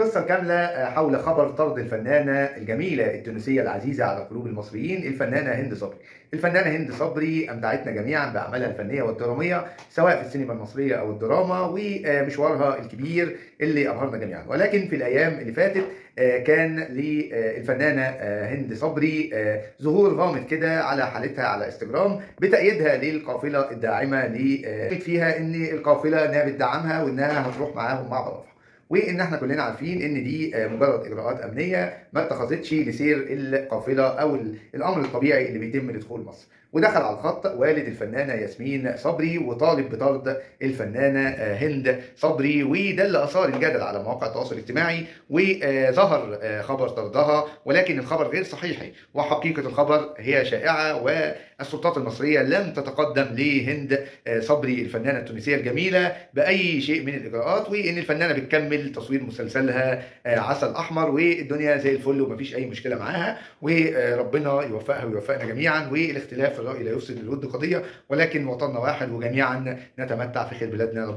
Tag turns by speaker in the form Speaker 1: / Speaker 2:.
Speaker 1: القصة الكاملة حول خبر طرد الفنانة الجميلة التونسية العزيزة على قلوب المصريين الفنانة هند صبري. الفنانة هند صبري أمتعتنا جميعا بأعمالها الفنية والدرامية سواء في السينما المصرية أو الدراما ومشوارها الكبير اللي أبهرنا جميعا، ولكن في الأيام اللي فاتت كان للفنانة هند صبري ظهور غامض كده على حالتها على انستجرام بتأييدها للقافلة الداعمة فيها إن القافلة إنها بتدعمها وإنها هتروح معاهم مع برافة، وان احنا كلنا عارفين ان دي مجرد اجراءات امنيه ما اتخذتش لسير القافله او الامر الطبيعي اللي بيتم لدخول مصر. ودخل على الخط والد الفنانه ياسمين صبري وطالب بطرد الفنانه هند صبري، وده اللي اثار الجدل على مواقع التواصل الاجتماعي، وظهر خبر طردها، ولكن الخبر غير صحيح وحقيقه الخبر هي شائعه، والسلطات المصريه لم تتقدم لهند صبري الفنانه التونسيه الجميله باي شيء من الاجراءات، وان الفنانه بتكمل تصوير مسلسلها عسل احمر والدنيا زي الفل ومفيش اي مشكله معاها، وربنا يوفقها ويوفقنا جميعا. والاختلاف في الراي لا يفسد للود قضيه، ولكن وطننا واحد وجميعا نتمتع في خير بلادنا.